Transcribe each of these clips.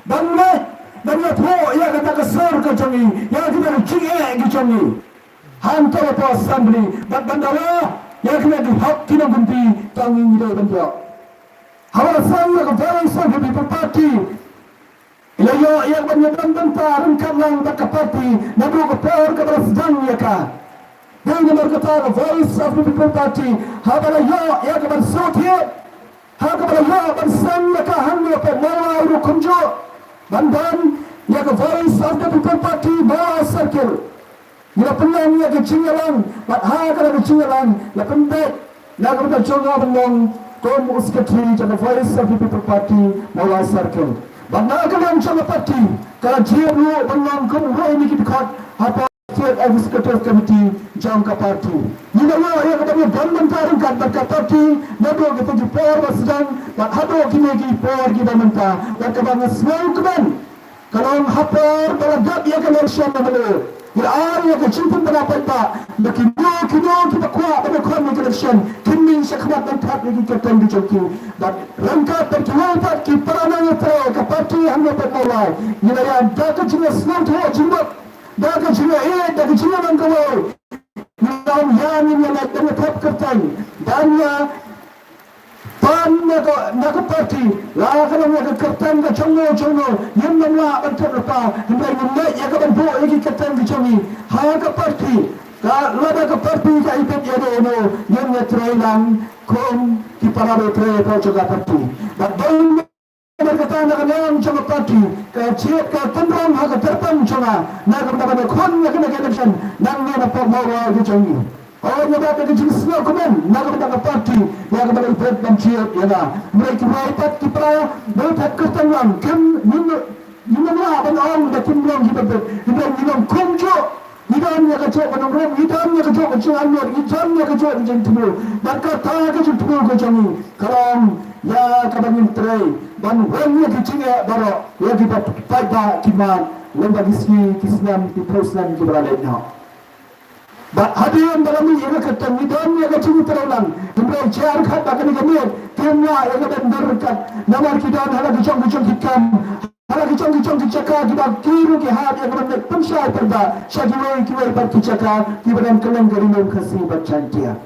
Banget, banyak po yang kata kesar ke jongi, yang kita cikgu ke jongi. Hantar apa assembly, bandawa yang kita di hak kita bunti tangi ini banyak. Hawa saya ke Voice of the People Party. Ilayo yang banyak bantah rengkap lang tak party, nabu ke power ke sedang ya ka. Dan yang berkata Voice of the People Party, habala yo yang bersut ya. Habala yo bersam ya ka hanya pe mawai ru kunjo. Bandan yang Voice of the People Party bawa circle. Ia penyang ia kecingalan, bahagia kalau kecingalan, ia pendek, nak berada jonga bengong, kom sekretari jadi Voice of the People Party bawa circle. Bahagia kalau jonga parti, kalau dia lu bengong kom roh ini kita kat apa state executive committee jonga parti. Ia lo ia kepada bandan tarik kat berkat parti, nabi kita di power sedang, bahagia kini di power kita mentah, dan kepada semua kemen. Kalau hapor beragam ia kalau siapa belu. Ia yang kecilpun berapa? Kini kita kuat pada kami election. Kini sekemat mentat lagi kita di joki. Dan rangka terkait kita peranan itu ke parti hanya bermulai. Ia yang dah kecilnya senang tu jimat, dah kecilnya dah kecilnya mengkawal. Yang ini yang menetap kertai dan nak parti, lah kalau nak kertan ke congo, yang mana bentuk apa, hendak yang yang kan buat lagi kertan ke congi, hanya ke parti, kalau ada ke parti ke ipet yang yang terailang, kom kita ada terai kau juga parti, dan berkata nak yang congo parti, kecil ke tendang hanya terpan conga, nak berapa kon nak election, nak mana pembawa ke congi. Orang yang berada di semua komen, nak berada parti, yang berada di pencet, ya na. Mereka melihat kita, melihat ketenangan, kan, ini mana orang dah timlang kita kumjo, hidamnya kacau penongkrong, hidamnya kacau kecuali, hidamnya kacau jentibul, dan kata kacau jentibul kacau ni. Kalau ya kabarnya terai, dan orangnya kecilnya baru, ya kita pada kiman, lembah Islam di Islam kita berada. Hadirin dalam ini ia kata nidam ia kecil terulang. Kemudian jar kat akan digambil. Kena ia kata berkat. Nama kita adalah kicong hikam. Hala kicong kicaka kita kiru ke hati yang kena pensyai perda. Syakiwai kiwai berkicaka kita dalam kelang gerimum kasih bercantia.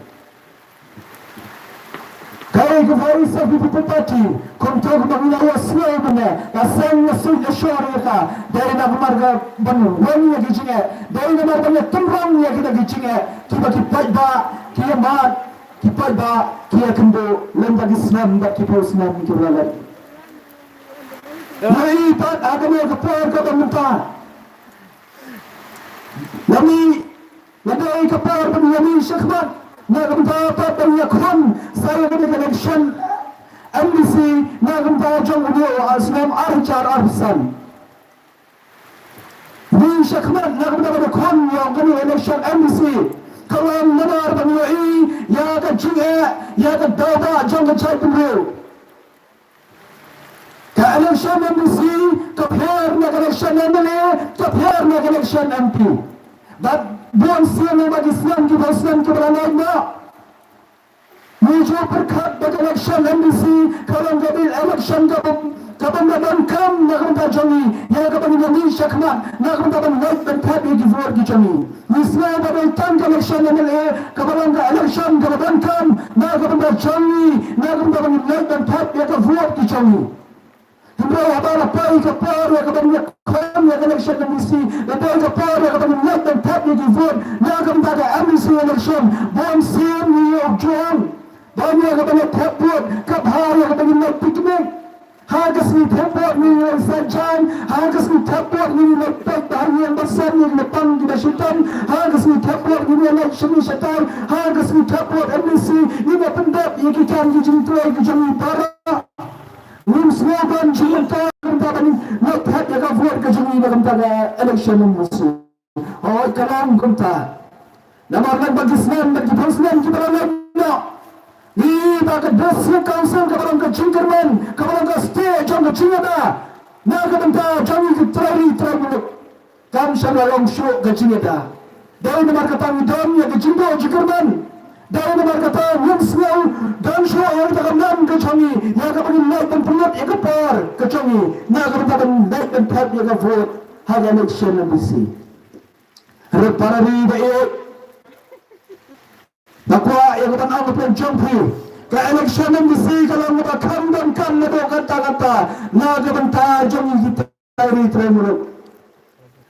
Kaya ke Voice of the People Party, kontak mengenai semua benda, asal masuk syariah, dari nama marga banu, wani yang kicingnya, dari nama marga temrang yang kita kicingnya, kita kipat ba, kia kendo, lembag Islam, kita Islam kita berlalu. Mari pat agama kepala kita mentah. Kami, nadai kepala kami syakmat. Nak mendapat banyak kon saya beri election MBC nak mendapat video Islam arcar arsan ni syakmat nak mendapat kon yang beri election MBC kalau menar bani ya ke jinga ya ke dada jong ke cai bulu ke election MBC ke pair nak election MLA ke pair nak election MP dan bukan siapa bagi Islam kita berlalu. Muncul berkat bagi election MBC kalau jadi election kapan kam nak minta jangi ya kapan jangi syakmat nak minta naik dan tapi di luar di jangi. Islam bagi tang election MLA kapan election kapan kam nak minta jangi nak minta naik dan tapi di luar di jangi. Kemudian ada pai kapar yang kapan kam yang election MBC dan pai kapar yang kapan naik dan tapi di luar nak minta MBC election bon sim New York John. Banyak kepada tepuk, kabhar yang kepada nak piknik. Harga sini tepuk ni yang sajan, harga sini tepuk ni yang lepek hari yang besar ni lepang kita syaitan, harga sini tepuk ni yang syaitan syaitan, harga sini tepuk MBC ni yang pendap yang kita dijintuai kejami para. Nim slogan cinta kita ni lepek yang kafir kejami dalam pada election MBC. Oh kalam kita. Nama Allah bagi Islam bagi Islam kita berlalu. Ni bagi district council kepada kecingkerman, kepada state jom kecingada. Nak kepada jom terari terabuk. Kami sama long show kecingada. Dari nama kata idam yang kecingdo jingkerman. Dari nomor kata yang selalu dan semua yang kita kenal kecongi, yang kita naik dan punya yang kepar kecongi, yang kita naik dan tap yang kita vote hanya election yang bisi. Repari baik. Nakwa yang kita anggap yang jumpi. Ke election yang bisi kalau kita kan itu kata-kata, yang kita tajam kita dari tremuluk.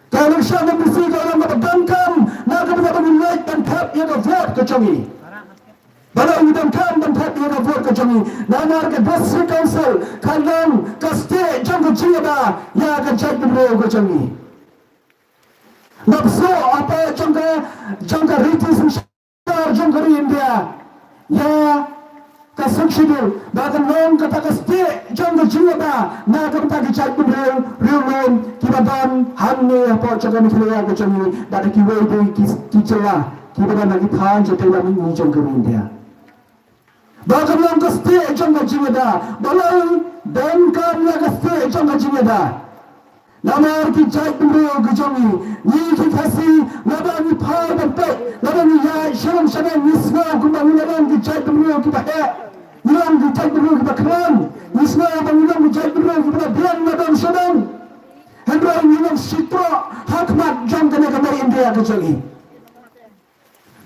Ke election yang bisi kalau kita bangkam, yang kita naik dan tap yang kita vote kecongi. Balau idam kan dan tap yang vote kecongi. Namar ke district council kandang ke state jangka jiwa yang akan cek beliau kecongi. Nafsu apa jangka riti semsar jangka India ya ke subsidil bahkan long kata ke state jangka jiwa na akan tak cek beliau riulun kibadan hamne apa jangka mikirnya kecongi dari kiwai kicelah kibadan lagi than jatuh lagi ni jangka India. Bahkan yang kesti jangka jiwada, balai dan kan yang kesti jangka jiwada. Nama arti jai beliau kejongi, ni kasih, nama ni paham betul, nama ni ya syaram nisma kumbang nama ni jai beliau kita nilang ni jai beliau kita keran, nisma nilang ni jai beliau kita biar nama syaram. Hendra nilang sitra hakmat jangka negara India kejongi.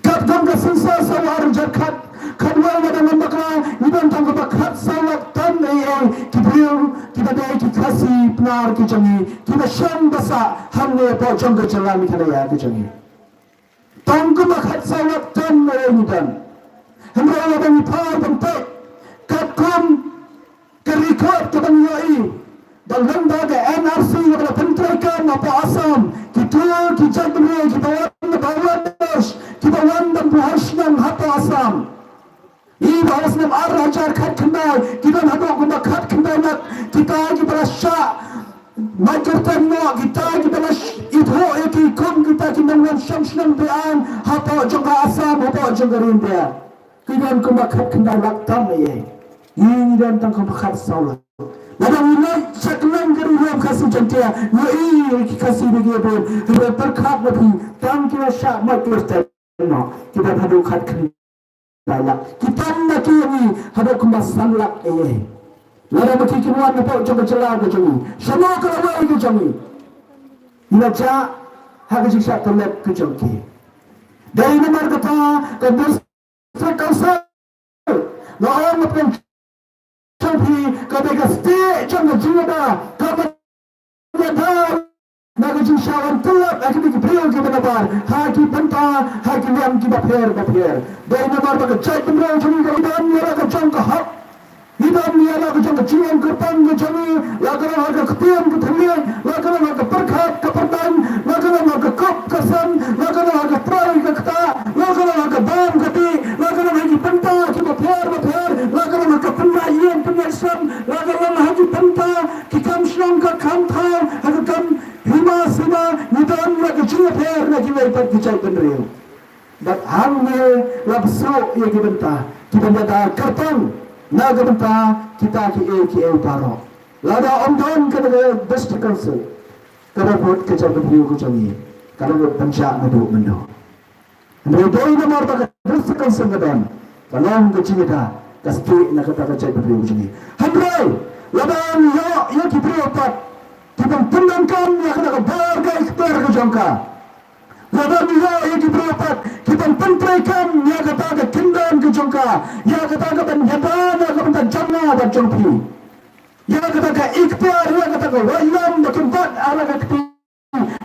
Kapten kesensa sawar jakat. Kadang ada membakar, iban tanggup bakar sawat tan kibriu kita dah kasih penar kejongi kita syam basa hamne pocong kejalan kita ya kejongi tanggup bakar sawat tan iban hamne ada mipar bentuk katkom kerikot kita nyai dan lembaga NRC kita penterikan apa asam kita kibriu kita wan bawados kita wan dan buhasnan hata asam. Ibu harus nam arah jar kat kendal, kita nak guna kat kendal nak kita berasya macam mana kita itu ikom kita dengan syamslam bean apa jangka asam apa jangka rindia kita guna kat kendal laktam ni ini dan tangkap kat saula. Lalu ini caklang gerulam kasih jantia, ini kasih begitu pun berkat lebih tang kita syak macam kita hadu kat kendal. Kita nak ini ada kemasan lak Lalu bagi kimuan apa coba celah kejongi. Semua kerana kejongi. Ilaja hak jiksa terlep kejongi. Dari nomor kata kedus sekausa. Lawan apa kejongi ketika stay jangan jiwa kepada naga jisyawan telap akan diberikan kepada bar haki penta haki yang kita per dari nomor bagi cai pemberian juni kemudian mereka jangka hak hidup mereka jangka jiwan kerpan kejongi lagaran harga ketian ketemian lagaran harga perkat kepertan lagaran harga kop kesan lagaran harga prai kekta lagaran harga bam keti lagaran haki penta kita per lagaran harga penyayian penyesam lagaran haki penta kikam syang ke kamthal harga kam Hima nidan lagi cuma per lagi lepas kicai peneriu. Dan hamil lapso ia kita benda kertan naga benda kita ki paro. Lada omdan kada district council kada vote kicai peneriu kucangi kada penca mendo. Mereka ini marta district council kadan kalam kecimita kasti nak kata kicai peneriu kucangi. Hamrai ladan yo kibri opat kita penangkan yang kena bergai ekspor ke jangka. Lalu juga yang diberapa kita penterikan yang kata kendan ke jangka, yang kata penyataan yang kata jangka dan jangki. Yang kata ikhtiar, yang kata wajib berkempat ala kati.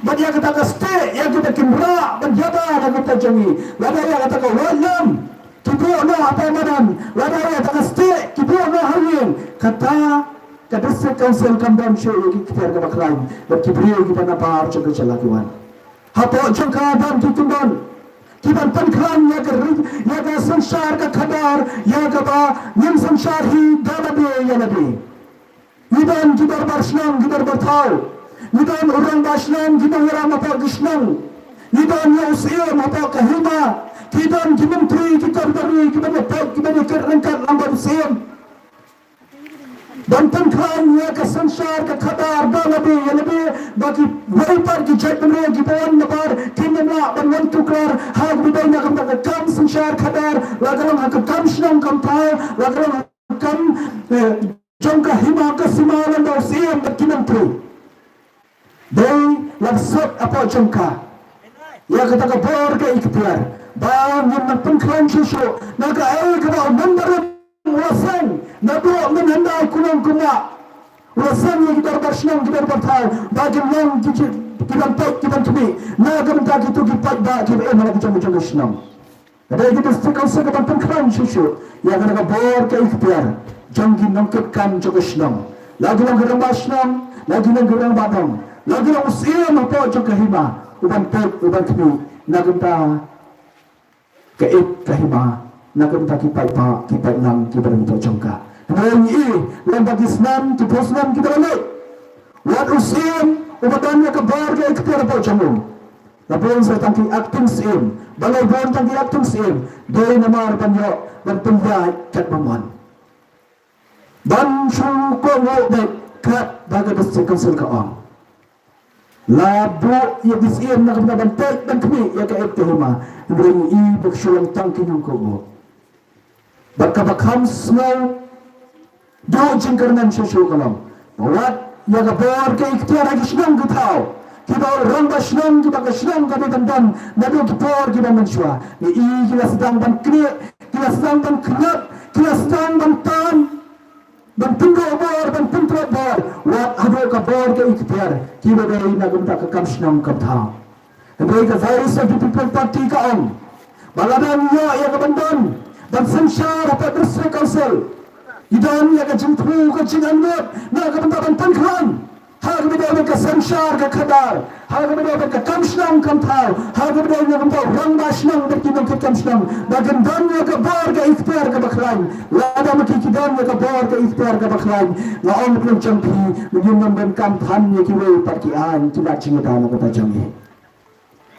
Dan yang kata stay, yang kata kimra penjataan yang kata jangki. Lalu yang kata wajib kita nak apa madan. Lalu yang kata stay kita nak harian kata. District council kambang show kita harga baklaim berkibriu kita napar jangka jalakiwan. Hapo jangka dan kitumban kita penkran ya ke samsar ke kadar ya ke ba nim samsar hi dalabe ya nabi. Nidan kita bersnam kita bertau. Nidan orang bersnam kita orang apa gisnam. Nidan ya usia apa kahima. Nidan kita menteri kita beri kita kerengkat lambat siam. Dan tengkran ya ke samsar ke kadar dalabe ya nabi bagi waitar ki cek bener ki pawan napar kinna ban wan tukar hag bidai na kam kam samsar kadar kam sinong kam thai lagrang kam jongka hima ka simalan daw siyam kinam tu dei lagsot apa jongka ya kata ka bor ka ikhtiar bang yang pengklan susu naga ka daw number wasan nado menanda kunang kuma wasan yang kita bersenang kita berthai bagi long kita tak kita cumi naga minta kita kita ba kita mana kita macam senang ada kita sekal sekal pengklan susu ya kata ka bor ka ikhtiar janggi nangkatkan juga senang lagi lang gerang basnang lagi lang gerang badang lagi lang usia apa juga hima uban pek uban kini naga keip kahima nakam taki paipa kipai nang kibaran to jongka nang i lang bagi snam tu posnam kita le wat usim ubadan ya kabar ke ikhtiar po jamu labon sa tangki acting sim balai bon tangki acting sim doi namar panyo dan penjat kat mamon ban shu ko ngo de kat baga besikal sul ka on labu ya disim nakam ban tek dan kmi ya ka ikhtiar bring i beksulang tangki ng ko bakabakam small do jingkarnan susu kalam wat ya gabar ke ikhtiar agi senang gutau kita ramba senang kita ke senang kami dan nadu gipor kita mensua ni i kita sedang dan kri kita sedang dan knap kita sedang dan tan dan tunggu bar dan tunggu bar wat ado gabar ke ikhtiar kita dari nagum tak kam senang kapta mereka zahir seperti people party kaum baladan ya kebandan dan sensar apa bersih kausel idan ya ke jumpu ke jinanut na ke bentan pangklan hal ke ke sensar ke kadar hal ke kamsnang kamthau hal ke bentan rang basnang berkinang ke kamsnang bagan dan ya ke bar ke ikhtiar ke baklan lada maki kidan ya ke bar ke ikhtiar ke baklan na om pun jampi menyumbang dan kampan ya ki wei partian tidak cingata na kata jampi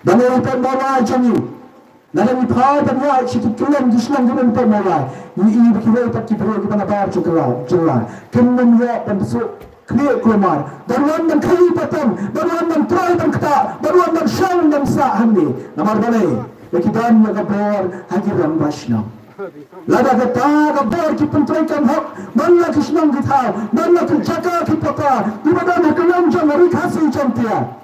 dan orang bawa jampi nalang ipah dan ya sikit tulang di selang dengan pemula ini berkira tak kita kita nak bayar cekala kemudian ya dan besok clear keluar baruan dan kali patam baruan dan try dan kata baruan dan syang dan sah ni namar balai bagi dan ya kabar hajiran basna lada kata kabar ki pentraikan hak mana kisnang kita mana kerjaka ki papa di badan kelam jang hari kasih cantia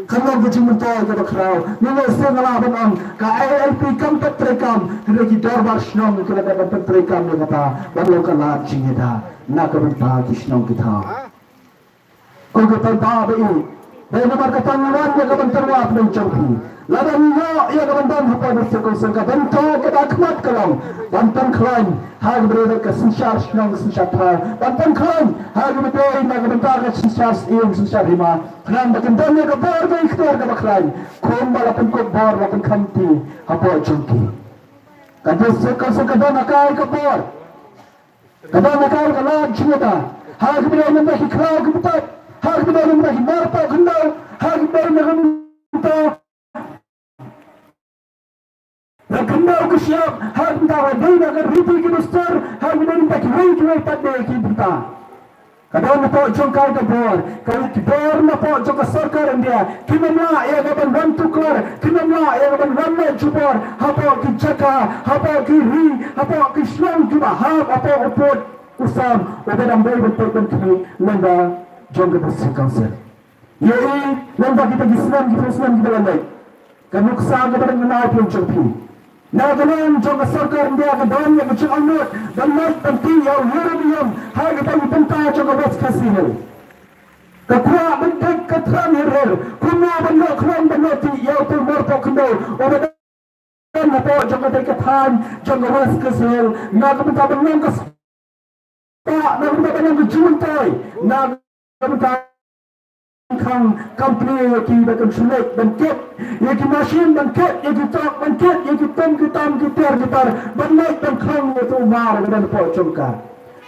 kalau bujing mentol ke bakrau nilai setengah on ka ILP kam petrekam kita kita basnong kita dapat petrekam ni kata baru kalah cingeda nak berita kisnong kita kau kata babe ini dari nomor ketangan yang kapan terwap mencuri ladan ya kapan dan apa bersekol sengka bentuk kita akmat kalam bantan klaim hal berada ke sensar senang sensar thar bantan klaim hal berada nak bentar ke sensar iung sensar lima kan bakan dan ya kabar ke ikhtiar ke baklaim kom balapan kok bar balapan kanti apa jengki kan bersekol sengka dan akai kabar kadang akai kalah cinta hal berada nak hikau kebetat hal berada nak marpa gendau hal berada nak Nakandau ke siap, hal bentar ada nak ribu besar, hal bentar tak ribu pada kita. Kadang nak jongkai ke bor, kalau bor nak jongka sarkar India, kimana ia akan bantu keluar, kimana ia akan ramai jubor, apa kijaka, apa kiri, apa Islam juga, apa upot usam, orang bayi betul betul lenda jongka bersih kansel. Yai lenda kita Islam kita landai, kan nuksan kita mengenal pun jompi. Nagalan jong sarkar India ke dan yang kecil anut dan mat penting yang European hal kita bentar jong bos kasih kekua bentuk ketran hirir kuma bentuk kran bentuk ti yang tu morpo kendo obat dan apa jong ketran jong bos kasih nak bentar bentuk kes tak nak bentar bentuk juntai nak bentar kang company ki bakan sulit bangkit ki mesin bangkit ki truk bangkit ki tom ki tam ki gitar banyak dan kang itu mar dan pocongka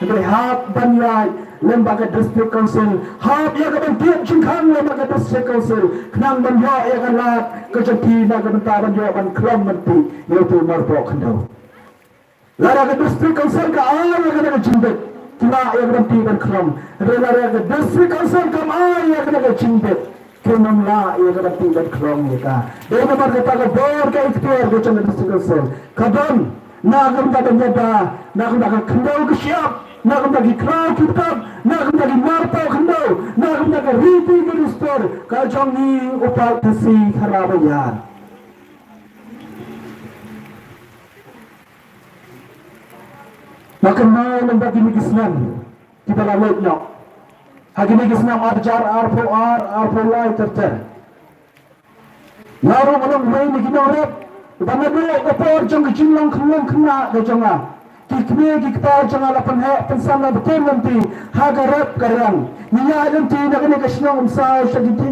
jadi hak banyai lembaga district council hak ya kan dia jingkang lembaga district council kenang banya ya kan la kejati nak bentar banya ban klam menti itu mar pokndau lembaga district council ka ya kan jindet kira yang berhenti dan keram rela rela district council kamai yang kena cinta kenam la yang berhenti dan keram mereka dari nomor kita ke bor ke ikhtiar ke district council kadang nagam da nyada nagam da kendau ke siap nagam da kau kitab nagam da martau kendau nagam da riti ke restor ka jong ni upat tasi kharabayan maka mau membagi nikisnan kita lalui nyok hagi nikisnan arjar arpo lai terter lalu malam mai nikinorep bana dulu kapor jong kecil lang kena ke jonga kikme kikpa jonga lapan he pensana betul nanti hagarap karang niya nanti nakene kasnong umsa syagiti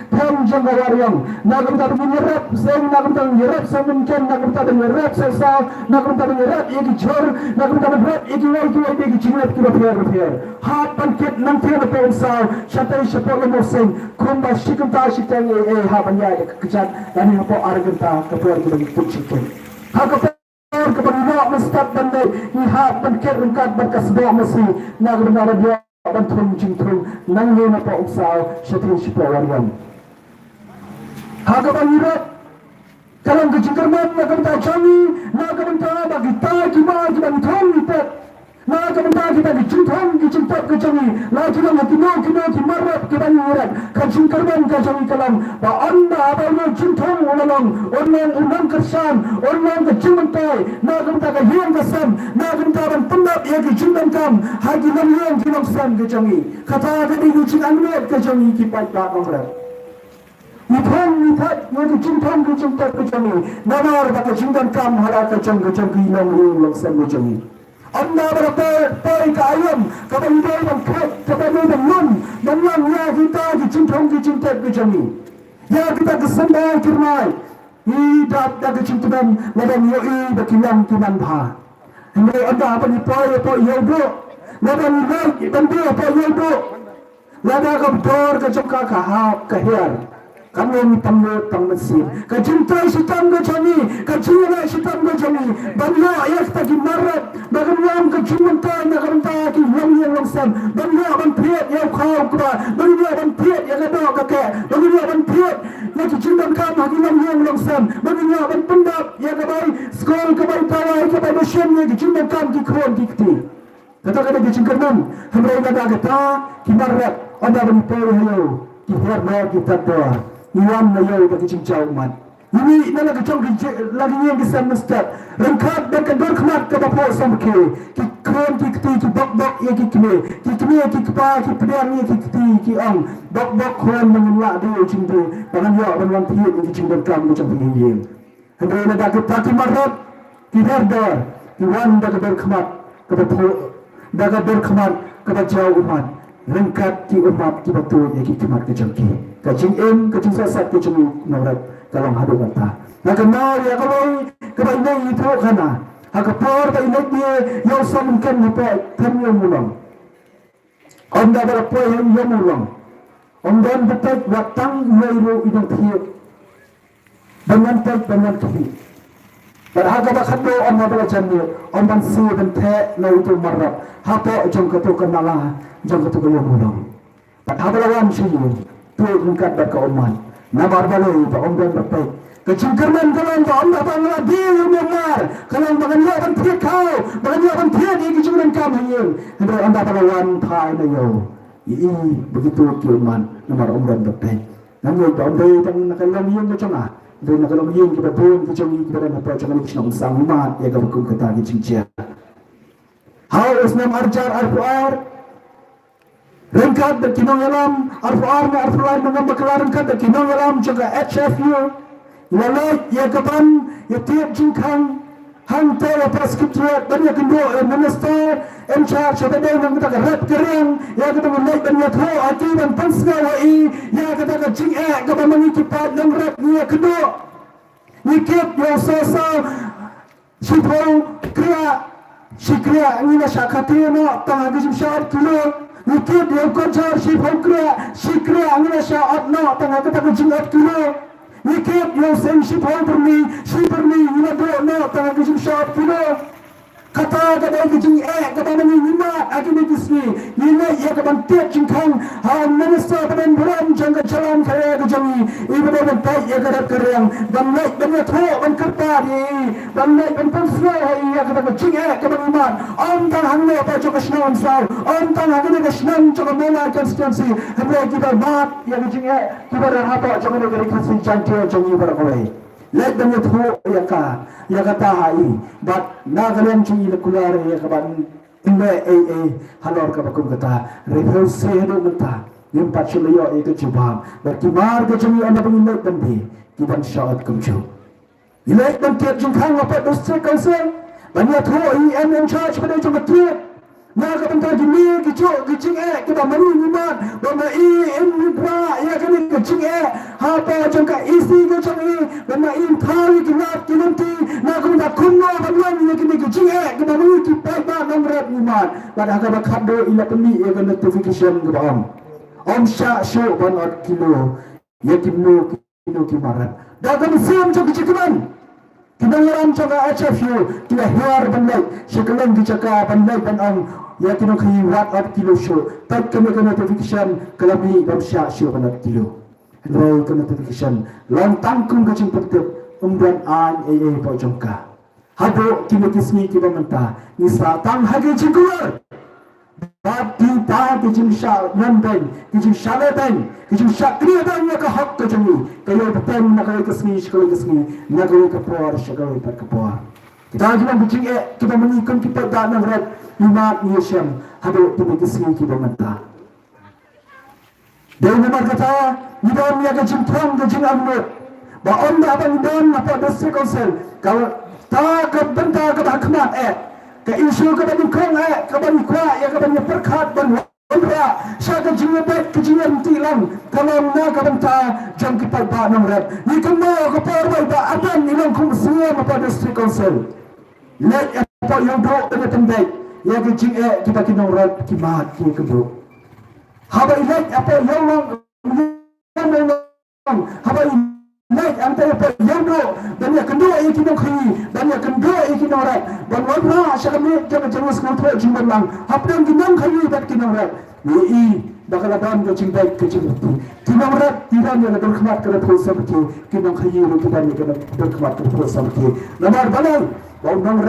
tham jonga waryang nagam ta menyerap seng nagam ta menyerap semenken nagam ta menyerap sesa nagam ta menyerap iki jor nagam ta menyerap iki wai iki jingat ki repair hat panket nanti na pensa syatai syapol mo seng kumba shikum ta shitang ha banya kecak dan apa argenta kapor ki puciken ha kapor kepada mustad bandai ihat panket rengkat berkas doa mesti nagam ta dia bantung jingtung nangge na pa usaw syatin sipawaryan hagaban irat kalang kejingkerman nagam ta changi nagam ta bagi ta kima kibang thong itat nagam ta kita dijingthong dijingtap kechangi lagi lang kino kimarap kibang irat kejingkerman kechangi kalang ba anda abalo jingthong ulalong onlang unang kersan onlang kejingmentai nagam ta kahiyang kasam nagam ta ban pendap ya kejingman kam hagi lang yang kinoksan kechangi kata kadi kucing anwet kechangi kipat ba kongrat Nithong nithat yang kejingthong kejingtap kechangi namar ba kejingman kam hara kechangi lang loksan kechangi anda berapa pai kayam kapan dia yang khat kapan dia yang nun dan yang ya kita kejingtap kechangi ya kita kesembah kirmai hidup dah kejingtam ladan yoi bakilang kinan bha Hindi anda apa ni po yodo ladan lagi bantu apa yodo lada kabdor kejaka kahap kahir kami tamu mesin kejintai sitam kejani kejinai sitam kejani banya ayat tadi marat bagaimana kejintai nagamta ki yang langsam banya bantiat yang kau kura banya bantiat yang ada kakek banya bantiat yang kejintai kam hagi yang langsam banya bantundap yang kabai skol kabai tawai kabai mesin yang kejintai kam ki kron dikti kata-kata kejingkernan hamrai kata kata ki marat anda bantiat hayo ki herna kita doa Iwan na yau bagi cincau umat. Ini nala kecong lagi yang kisah mustad. Rengkat dan kedor kemat ke bapak samke. Ki kron ki keti ki bak ya ki kime. Ki kime ki kepa ki pedang ya ki keti ki ang. Bak kron mengelak dia cinta. Tangan ya ban wan tiet ki cinta kam macam pengiyeng. Hendak nak ke pati marot ki herdor. Iwan da kedor kemat ke bapak da kedor kemat ke bajau umat. Rengkat ki umat ki batu ya ki kemat ke jangki. Kacing kacing sasat kacing naurat kalau hadu kata. Nak mau ya kalau kebanyakan itu kana. Hakapor ta inat dia yang samkan apa tanya mulang. Anda berapa yang mulang. Anda betul watang yairu idang tiap. Banyak tuhi. Berharga bakado anda belajar dia. Anda si dan teh na itu marap. Hapo jong ketu kenala jong ketu yang mulang. Berharga lawan sih. Tuh ungkat berka umat. Nabar balai pa omdan berbaik. Kejingkerman kalang pa omda bangla dia yang memar. Kalang baganya ban tiak kau. Baganya ban tiak di kejingkerman kami yang. Hendak anda balawan thai na yo. Begitu kiuman namar omdan berbaik. Namun pa omda yang nakalang yang macam ah. Dan nakalang yang kita pun kejingi kita nak percaya ni kisah sang umat yang gabukum kata kejingcia. How isnam arjar arfuar. Rengkat dan kinong alam arfuar na arfuar mga bakla rengkat dan kinong alam juga HFU lalai ya kapan ya tiap jingkang hang tawa preskripsi dan ya kendo minister in charge of the day ng kita rap kering ya kita mulai dan ya tho ati dan pansga wai ya kita ka jing kapan mangikipat ng rap niya kendo nikit yo sosa sipo kriya sikriya ngina syakati no tang agim syar kilo Nikit yang koncar si pokra sikra angin syaat no tengah kita kejingat kilo. Nikit yang seng si perni ina do no tengah kejing syaat kilo. kata kada kijing kada mani nima agini kisni nila ya kaban tek jingkang minister padan buram jangka jalan kaya kejangi ibada ban pai ya kada kerang ban lai ban ya tho ban kerta di ban lai ban pensra ya kada kijing kada iman om tang hangne apa jok snam sao om tang agini snam jok mela constituency hamra kita mat ya kijing kita hapa jok ne kari khasi jantia jangi barakai let them throw yaka hai but nagalan chi kular yakaban inda halor ka bakum kata refuse se do mata yum pachulayo eke chubam but kimar ke chumi anda pun let them be kiban shot kumchu let them take jing khang apa district council banya throw in charge pada jong tiap naga banta jimi kicho kiching kita mani niman bama pra ya kani kiching ha pa jangka isi ke changi bama thari kinat kinanti naga banta kunno bama ni kini kiching kita mani ki pa namrat niman pada ka khado ila pemi ya notification ke bam om sha show ban at kilo ya kilo ki marat daga ni sim jong kichikuman Kinayaran jaga HFU kila hiar bandai sekalan dicaka bandai bandang ya kino khi wat at kilo show tak kami kena notification kalami bamsha show banat kilo hendai kena notification lang tangkung kacing pertep umdan an pa jongka hado kini kismi kiba menta nisa tang hage jingkuar Bati ta kijim sha nanden kijim shalatan kijim shakriya dan ya ka hak kajumi kayo betan na kayo kismi na kayo ka por shagaw par ka por kita jina bijing kita menikun kita da na rat lima yesham hado tibi kismi kita menta dai namar kata nidam ya kijim thang kijim amno ba onda ba nidam na pa district council kalau ta ka benta ka hakmat ka isu ka bani kong ka bani kwa ya ka bani perkhat ban wandra sha ka jinga bet ka jinga tilang kalam na ka banta jam ki pa ba nam rat ni kan mo ka par ba ba adan ni lang kum siya ma pa district council let pa yung do na tandai ya ka jinga kita ki nam rat ki ma ki ka do haba let apa yung lang haba Naik antara yang do dan yang kedua ia kita kini dan yang kedua ia kita orang dan warna syakami jangan jangan sekolah jimban lang hapdan kita kini tak kita orang ni bakal ada yang cinta kecil kita orang tidak yang berkhidmat kerana terus seperti kita kini kita ni kerana berkhidmat terus seperti nomor balai bau nomor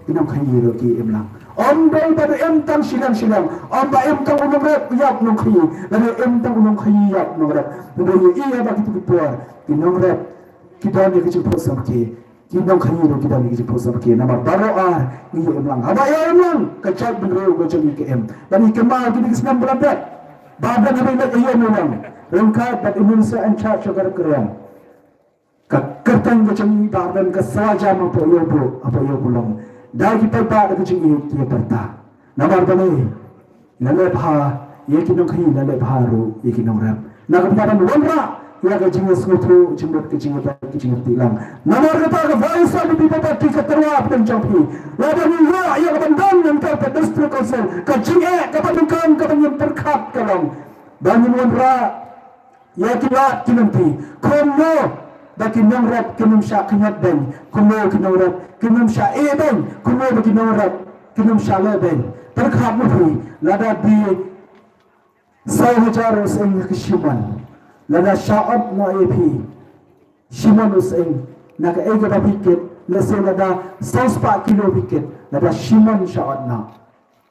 kita kini lagi lang om dai pada tang silang om ba tang unong rat yap nong khayi dan tang unong khayi yap nong rat dai iya ba kitu puar kinong rat kita ni kitu prosam ke kinong khayi ro kita ni kitu prosam ke nama baro ni lang haba ya lang kacak benro go chami ke dan ikema kini kisnam berat badan ni nak iya memang rengkat dan Indonesia and charge agar kerang kertang go chami badan ka saja mampu yo apa yo bulong dah kita tak ada kecing ia perta. Namar bani, nalai bah, ia kinong kini nalai baharu, ia kinong rap. Nak kita dan wandra, ia kecing eskutu, cimbat kecing tilang. Namar kata ke voice of the people tak kita terwap dan jampi. Lalu ni ia kebandan yang terpet district council, kecing kebandukan kebanyan perkat kalam. Dan wandra, ia kilat kinanti, kono. Bagi nongrat kinum sya kenyat ben, kuno kinongrat kinum sya ben, kuno bagi nongrat kinum sya ben. Terkhat mufri lada di 1000 useng kishiman, lada syaab na epi shiman useng nak ega bapikit, lese lada 100 kilo bikit, lada shiman syaab na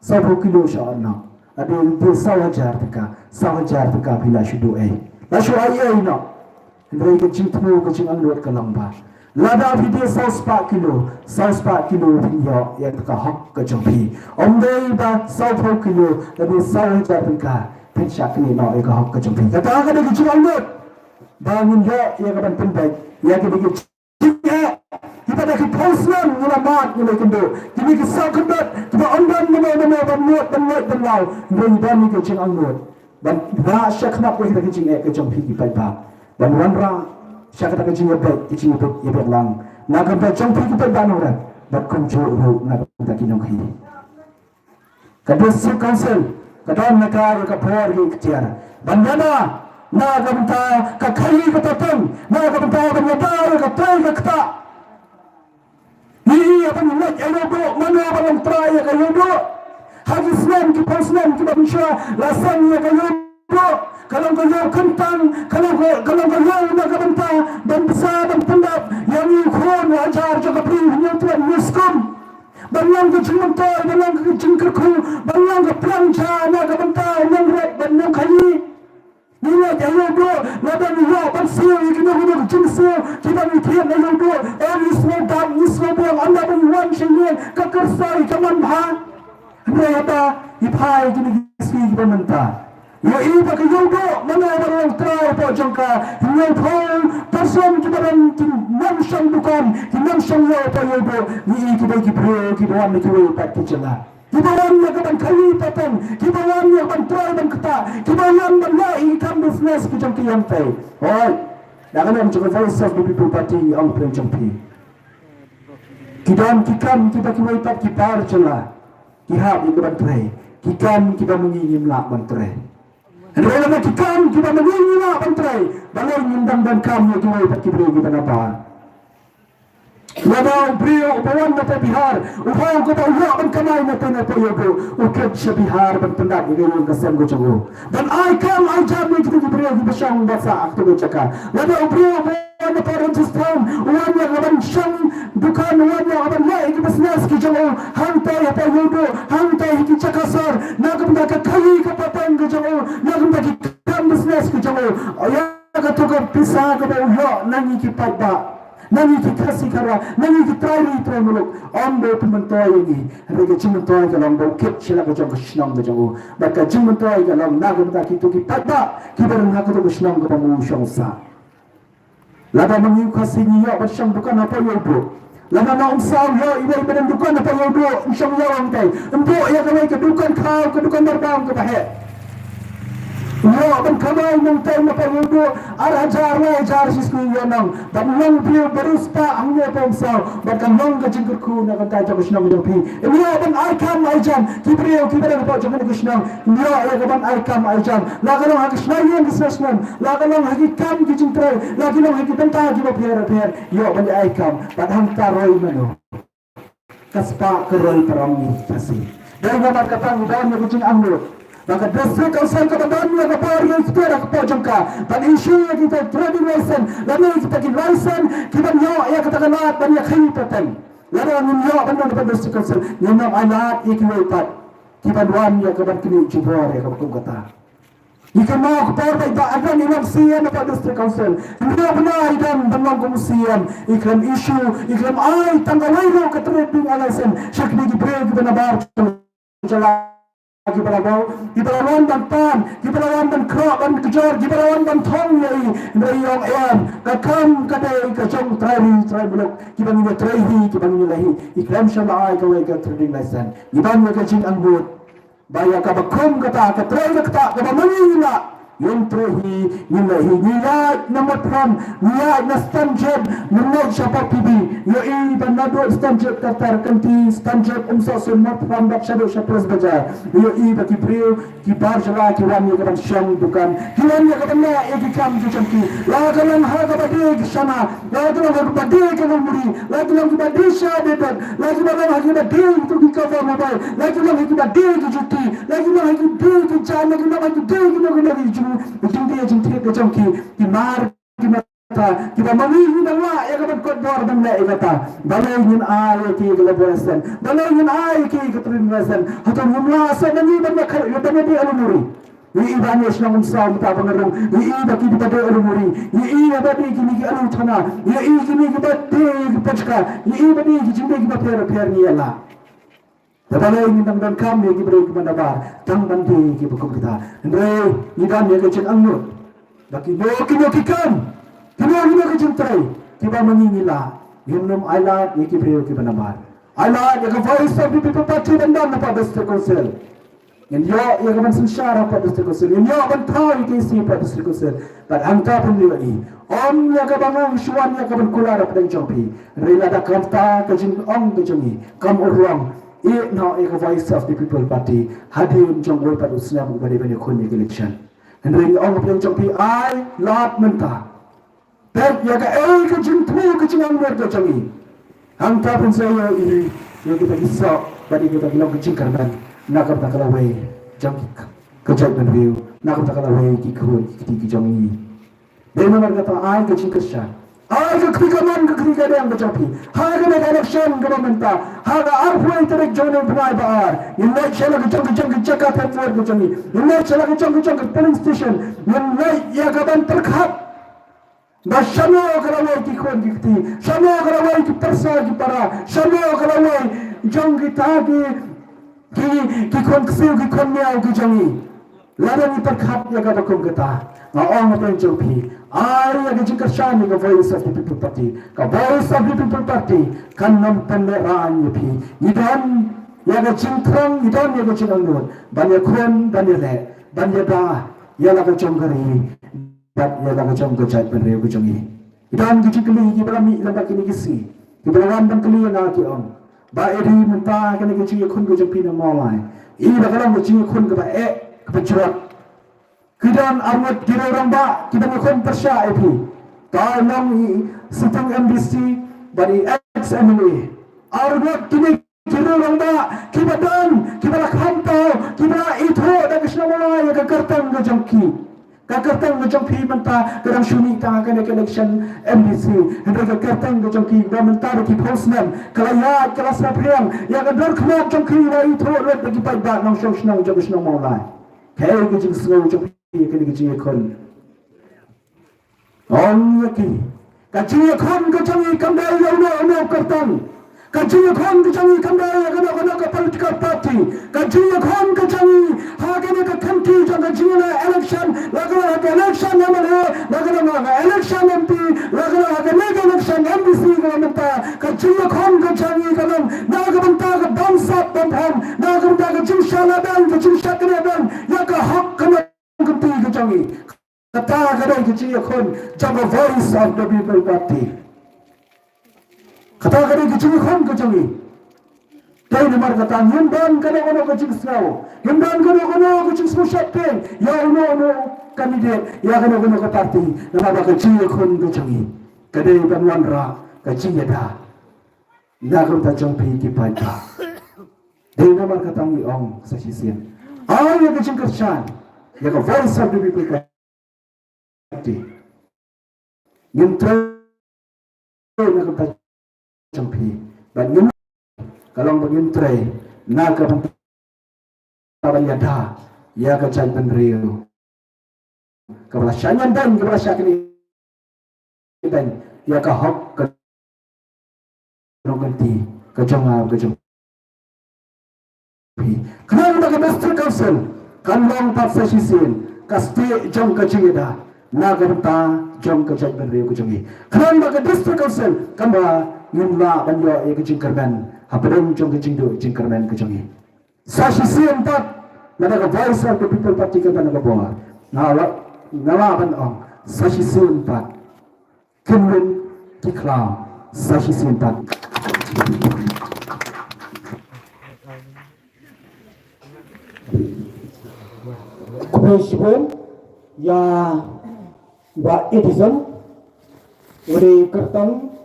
100 kilo syaab na. Ada di 1000 taka bila shudu Lashu ayai na. Hendai kecing tu kecing anglut kelamba. Lada video 100 kilo video yang tak hak kecampi. Omdai ba 100 kilo lebih 1000 ringgit. Pensyak ni nak eka hak kecampi. Kata ada kecing anglut. Bangun ya yang kapan pendek. Ya kita kecing kita dah kepausan ngelamat ngilai kendo. Kita kisah kendut. Kita ondan nama banmuat lau. Hendai ni kecing anglut. Dan bahasa kenapa kita kecing kecampi kita ba. Dan wanra syakata kecing yebet lang nakam ta champi kita banoran bat kunjo ru nakam ta kinong hi kadis council kadam nakar ka por hi ktiar bandana nakam ta ka khali ka tatang nakam ta ka nyata ka tai ka kta ni apa ni nak ayo mana orang try ya kayo do. Hagi Islam ki Islam ki Malaysia lasan ya kayo do. Kalau kayo kentang, kalau kayo nak banta dan besar dan pendap yang ikon ajar jaga pri yang tuan miskom. Banyak ke cengmentai, banyak ke cengkerku, banyak ke pelangca nak banta yang red banyak kali. Nila ayo do, nada ni yo bansil kita hidup jengsil kita ni tiap ayo do. Islam dan Islam yang anda berwan sendiri kekersai zaman bah. Mereka ipai gini gisi kita mentah. Ya ini pakai yodo mana orang try apa jangka yang tahu person kita orang manusia bukan manusia apa yodo ni kita kita orang kita ipat kita kita orang yang kita kali patang kita orang yang kita try dan kita orang yang lagi kan business kita yang tahu. Oh, dah kan yang cukup voice of the people party ang pencampi. Kita ipat kita celah. Kihab yang kita try. Kita menginginkan lak bantrai. Adalah kita menginginkan lak bantrai. Balai nyindang dan kami kita ipat kita nampak. Lada beliau bawan mata Bihar, upang ko tahu ban kamay na tinapoyogo, ukit siya Bihar ban pendak ini yang kasem ko jago. Dan I jam ni kita beliau di besang basa aktu ko cakap. Lada beliau bawan mata Rajasthan, uwan yang ban syang bukan uwan yang ban lai kita business ki jago, hantai apa yogo, hantai ki cakasar, nagam dak kali ka patang ko jago, nagam dak kam business ki jago. Ya ka to ka pisa ka ba yo nangi ki pagba. Nanti kita sikara, nanti kita try muluk. Ambil pementoy ini, mereka cementoy kalau bukit sila kacang kesenang kacang. Maka cementoy kalau nak kita kita kita nak kita kesenang kita mengusyang sah. Lada mengikuti niat bersang bukan apa yang bu. Lada nak usaha ya, ibu badan bukan apa yang bu. Usaha yang orang tay. Empuk ya kalau kedukan kau, kedukan berbang kebahe. Yo, abang kamay nung tayo na payudo, arajar sisku yanang, banlang piyo barista ang niya pangsaw, bagkamlang kajingkar ko na kantaya ko sinang idong pi. Yo, abang aikam aijan, kibriyo kibara na po jangan ko sinang, yo, abang aikam aijan, laga lang hagi sinayan kisasnan, laga lang hagi kam kijintray, laga lang hagi banta kiba pier, yo, abang aikam, padang taroy mano, kaspa keroy parang ni kasi. Dari nga magkatang ibawan na kuching anglo, maka distrik kausan kebadan yang kapal yang sepeda kapal jangka. Dan isu yang kita trading license, lalu kita ki license, kita nyawa yang kita kenal dan yang kaya paten. Lalu yang nyawa benda dapat distrik kausan, nyawa alat ikiwaipat. Kita duan yang kabar kini jubor yang kapal kata. Jika mau kapal baik ada nilang sian dapat distrik kausan. Nyawa benar dan benar komisian. Iklan isu, iklan ay tanggal lalu ke trading license. Syakni kibril kita nabar jalan. Kita lawan dan pan, kita lawan dan kerap dan kejar, kita lawan dan tong yai, dari yang kakam kadai kacang try buluk, kita ni kita ni lahi, ikram syamai kawai ke trading license, kita ni kacing anggut, bayar kabakum kata, katray kata, kabamangila. Yang terakhir nilai nama pram nilai na stanjab menai siapa pibi yoi banado stanjab katar kanti stanjab umsasun mat pram dak shadow shapros bajar yoi baki brio ki bar jala ki wan ye kaban syang dukan ki wan ye kaban na eki kam ju chamki la kalan ha ka bade shama la kalan ha bade ke muri la kalan ki bade sha debat la kalan ha ki bade tu ki cover mobile la kalan ha ki bade ki juti la kalan ha ki bade ki chan la kalan ha ki bade ki Jinti kacang ki mar ki mata kita mengingat Allah yang akan kodor dan la ikata balai ingin ayat ki kelabuasan balai ingin ayat ki keterinasan atau memlasa dan ini banyak banyak di alumuri ini banyak senang usaha kita pengerung ini bagi di pada alumuri ini bagi kini ki alu thana ini kini ki bagi pachka ini bagi ki jinti ki per ni Allah. Tetapi ini tentang kami yang beri kepada bar, tentang nanti kita kita. Andre, ikan yang kecil anggur, bagi kita kita kecil try, kita mengingilah, minum alat yang beri kepada bar. Alat yang voice of the people party dan apa district council. Yang yo yang kan sengsara apa district council, yang yo kan tahu yang isi apa district council. But angka pun lagi. Om yang kebangang suan yang kebankular apa yang jampi. Rela dah kata kecil om kecil kam orang. Ia nak voice of the people party hadir jong boy pada usia kepada banyakคน election. Henry orang yang jampi I lot mentah. Dan yang ke ke jumpu ke jangan berdoa jangi. Angka pun saya ini yang kita kisah tadi kita bilang kecingkarkan nak kata kalawai jam kejap dan view nak kata kalawai kikun kiti ini. Dia memang kata ay kecingkarsan. Ay kekrigaman kekrigaman yang kecapi. Haga nak election governmenta. Haga arpuai terek jono penai baar. Inai cela kecang kecaka tempat kecangi. Inai cela kecang polling station. Inai ya kaban terkhat. Ba shamo kalawai ki kon gikti shamo kalawai ki persa ki para shamo kalawai jong ki tagi ki kon ksiu ki kon miao ki jangi ladang ni perkhat ya ka bakong kata ngaong apa yang jopi ai ya ki jingkashan ni ka voice of the people party ka voice of the people party kan nam panderan ni pi idan ya ka jingkrang idan ya ka jingangun banyak kon banyak le banyak da ya la ka jonggari dat ya la macam gojat penreu gojongi idan gici keli ki berami lambat kini kisi ki berawan dan keli na ki on ba edi menta kene gici khun gojong pina molai I ba kalam gici khun ka ba ke pencerat kidan arwat kira orang ba kidan khun persya epi ta long sitting MDC bani ex MLA arwat kini kira orang ba kibadan kibala khampau kibala itho dan kisna molai ka kartang gojong ki Kakartang macam pi menta kadang shuni tang akan election MDC hendak kakartang macam ki mentara ki postman kelaya kelas rapiang yang kadang kena macam ki lah itu red bagi pada nang shong nang jam nang maulai kaya kijing semua macam pi kena kijing ekon on yaki kijing ekon kijing kandai yang kartang kijing ekon kijing kandai yang ka political party kijing ekon kijing hagene ka country jang kijing election lagana ka election namale lagana election MP lagana ka mega election MDC governmenta kijing ekon kijing kalam nagabanta ka bangsa pamham nagabanta ka jinshala dan kijing shakre dan ya ka hak kana kunti kijing kata kadai kijing ekon jang voice of the people party kata kadai kijing ekon kijing Tayo naman kata, yundan kano kacing snaw, yundan kano kacing smushapin, ya uno kandidat, ya kano kaparti, nama kacing kon kacangi, kadai banwanra kacing yada, nagam tajang pihiki paita. Tayo naman kata ni ong sa sisiyan, ay ya kacing kersan, ya ka voice of the people party, yuntra nagam tajang pihi, ban yun kalau mengintai naga pentawan yada ya kacan penriu kebelasyanyan dan kebelasyakan dan ya kahok ke nonganti kejongab kenapa ke district council kan long paksa sisin kasti jong kecingida naga penta jong kacan penriu kejongi kenapa ke district council kan ba yunla banyo ya kecingkarban Hapadong jong kecing do jingkerman kejongi. Sashi siempat nada voice of the people party kan nada bawa. Ngawa ban ong sashi siempat. Kenwen kiklau sashi siempat. Kemudian ya ba Edison, uri kertang